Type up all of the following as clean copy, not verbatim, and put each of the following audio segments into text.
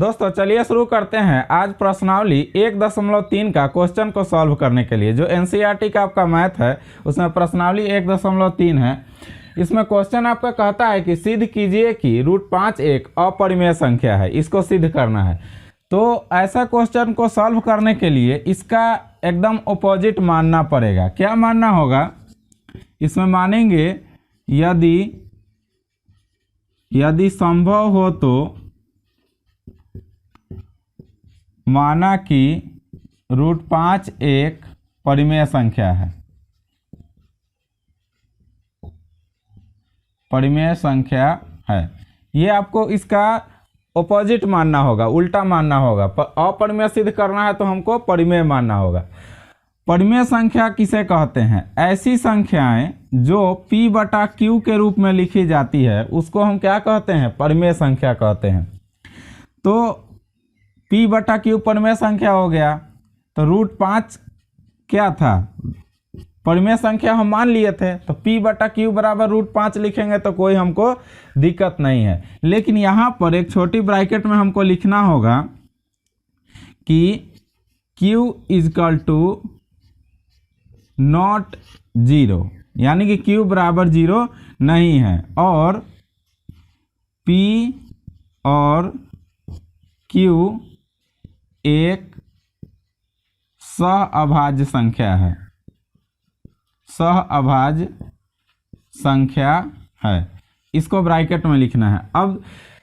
दोस्तों चलिए शुरू करते हैं आज प्रश्नावली 1.3 का क्वेश्चन को सॉल्व करने के लिए। जो एनसीईआरटी का आपका मैथ है उसमें प्रश्नावली 1.3 है। इसमें क्वेश्चन आपका कहता है कि सिद्ध कीजिए कि √5 एक अपरिमेय संख्या है, इसको सिद्ध करना है। तो ऐसा क्वेश्चन को सॉल्व करने के लिए इसका एकदम ऑपोजिट मानना पड़ेगा। क्या मानना होगा? इसमें मानेंगे यदि संभव हो तो माना कि √5 एक परिमेय संख्या है। परिमेय संख्या है, ये आपको इसका ऑपोजिट मानना होगा, उल्टा मानना होगा। अपरिमेय सिद्ध करना है तो हमको परिमेय मानना होगा। परिमेय संख्या किसे कहते हैं? ऐसी संख्याएं जो P/Q के रूप में लिखी जाती है उसको हम क्या कहते हैं? परिमेय संख्या कहते हैं। तो P/Q परिमेय संख्या हो गया। तो √5 क्या था? परिमेय संख्या हम मान लिए थे, तो P/Q बराबर √5 लिखेंगे तो कोई हमको दिक्कत नहीं है। लेकिन यहाँ पर एक छोटी ब्रैकेट में हमको लिखना होगा कि Q = नॉट 0, यानी कि Q बराबर 0 नहीं है और P और Q एक सहअभाज्य संख्या है। सहअभाज्य संख्या है, इसको ब्रैकेट में लिखना है। अब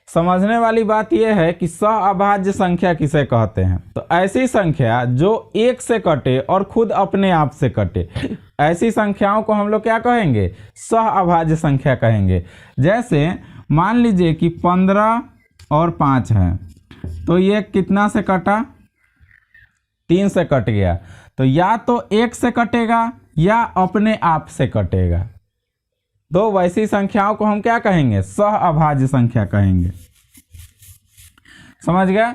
समझने वाली बात यह है कि सहअभाज्य संख्या किसे कहते हैं। तो ऐसी संख्या जो एक से कटे और खुद अपने आप से कटे, ऐसी संख्याओं को हम लोग क्या कहेंगे? सहअभाज्य संख्या कहेंगे। जैसे मान लीजिए कि 15 और 5 है, तो ये कितना से कटा? 3 से कट गया। तो या तो 1 से कटेगा या अपने आप से कटेगा। तो वैसी संख्याओं को हम क्या कहेंगे? सहअभाज्य संख्या कहेंगे। समझ गए?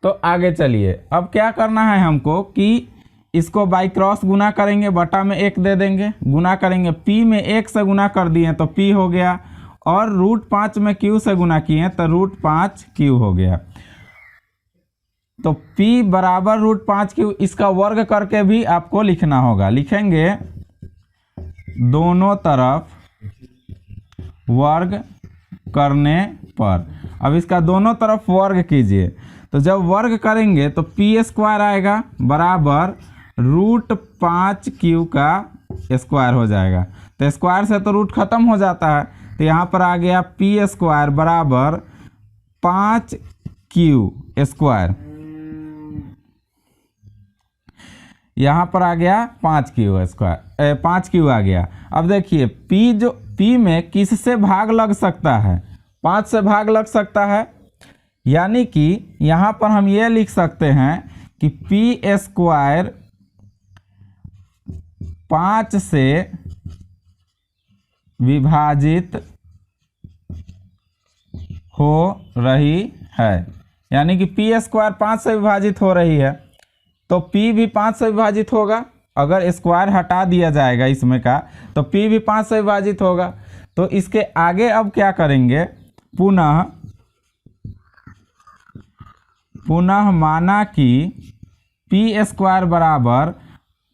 तो आगे चलिए, अब क्या करना है हमको कि इसको बाई क्रॉस गुना करेंगे, बटा में 1 दे देंगे, गुना करेंगे। P में 1 से गुना कर दिए तो P हो गया, और √5 में Q से गुना किए तो √5Q हो गया। तो P बराबर √5Q, इसका वर्ग करके भी आपको लिखना होगा। लिखेंगे दोनों तरफ वर्ग करने पर। अब इसका दोनों तरफ वर्ग कीजिए, तो जब वर्ग करेंगे तो P² आएगा बराबर √5Q का स्क्वायर हो जाएगा। तो स्क्वायर से तो रूट खत्म हो जाता है, तो यहाँ पर आ गया P² बराबर 5Q²। यहाँ पर आ गया 5Q आ गया। अब देखिए P में किससे भाग लग सकता है? 5 से भाग लग सकता है, यानी कि यहाँ पर हम ये लिख सकते हैं कि P² 5 से विभाजित हो रही है, यानी कि P² 5 से विभाजित हो रही है, तो P भी 5 से विभाजित होगा। अगर स्क्वायर हटा दिया जाएगा इसमें का, तो P भी 5 से विभाजित होगा। तो इसके आगे अब क्या करेंगे? पुनः माना कि P² बराबर,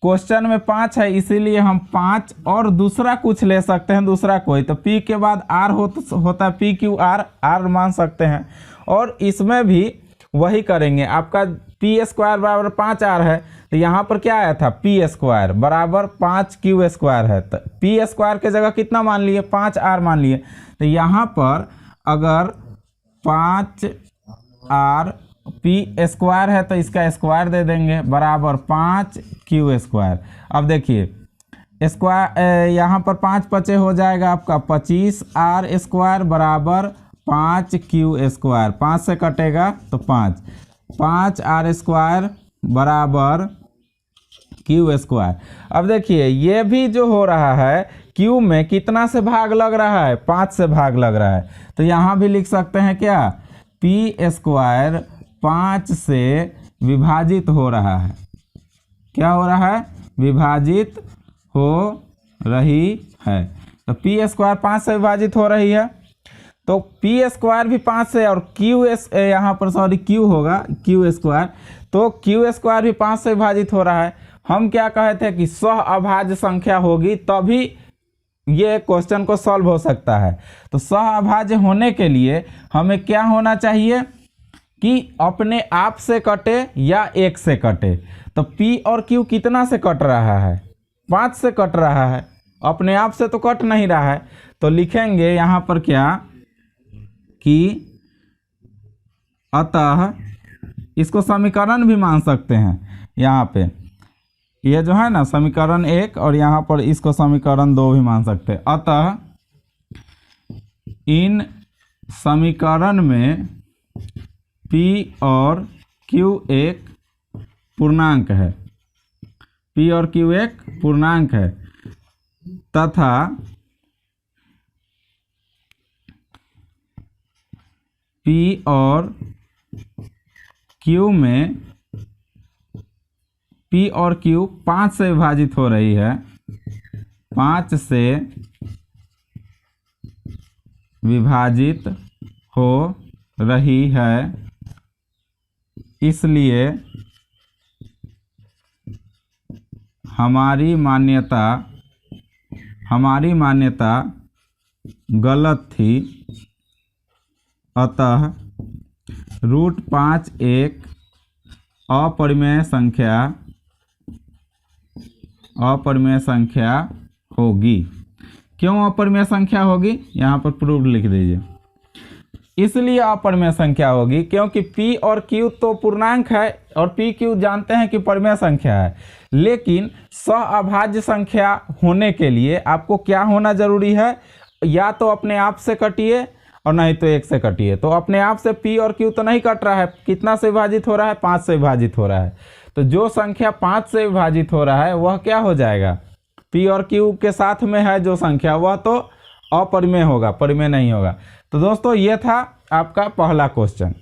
क्वेश्चन में 5 है इसीलिए हम 5 और दूसरा कुछ ले सकते हैं, दूसरा कोई। तो P के बाद R होता है, PQR, R मान सकते हैं। और इसमें भी वही करेंगे। आपका P² बराबर 5R है, तो यहाँ पर क्या आया था? P² बराबर 5Q² है। तो P² के जगह कितना मान लिए? 5R मान लिए। तो यहाँ पर अगर 5R P² है तो इसका स्क्वायर दे देंगे बराबर 5Q²। अब देखिए स्क्वायर, यहाँ पर 5 बचे हो जाएगा आपका 25R² बराबर 5Q²। 5 से कटेगा तो 5R² बराबर Q²। अब देखिए ये भी जो हो रहा है, Q में कितना से भाग लग रहा है? 5 से भाग लग रहा है। तो यहाँ भी लिख सकते हैं क्या? P² 5 से विभाजित हो रहा है। क्या हो रहा है? विभाजित हो रही है। तो P² 5 से विभाजित हो रही है। तो पी स्क्वायर भी 5 से, और क्यू यहाँ पर सॉरी क्यू होगा क्यू स्क्वायर, तो क्यू स्क्वायर भी 5 से विभाजित हो रहा है। हम क्या कहे थे कि सह अभाज्य संख्या होगी तभी ये क्वेश्चन को सॉल्व हो सकता है। तो सह अभाज्य होने के लिए हमें क्या होना चाहिए कि अपने आप से कटे या 1 से कटे। तो P और Q कितना से कट रहा है? 5 से कट रहा है, अपने आप से तो कट नहीं रहा है। तो लिखेंगे यहाँ पर क्या कि अतः, इसको समीकरण भी मान सकते हैं, यहाँ पे ये जो है ना समीकरण 1, और यहाँ पर इसको समीकरण 2 भी मान सकते हैं। अतः इन समीकरण में P और Q एक पूर्णांक है, P और Q एक पूर्णांक है, तथा P और Q में P और Q 5 से विभाजित हो रही है, 5 से विभाजित हो रही है, इसलिए हमारी मान्यता गलत थी। अतः √5 एक अपरिमेय संख्या होगी। क्यों अपरिमेय संख्या होगी? यहाँ पर प्रूफ लिख दीजिए। इसलिए अपरिमेय संख्या होगी क्योंकि P और Q तो पूर्णांक है और P Q जानते हैं कि परिमेय संख्या है, लेकिन सहअभाज्य संख्या होने के लिए आपको क्या होना जरूरी है? या तो अपने आप से कटिए और नहीं तो 1 से कटिए। तो अपने आप से P और Q तो नहीं कट रहा है, कितना से विभाजित हो रहा है? 5 से विभाजित हो रहा है। तो जो संख्या 5 से विभाजित हो रहा है वह क्या हो जाएगा? P और Q के साथ में है जो संख्या, वह तो अपरिमेय होगा, परिमेय नहीं होगा। तो दोस्तों ये था आपका पहला क्वेश्चन।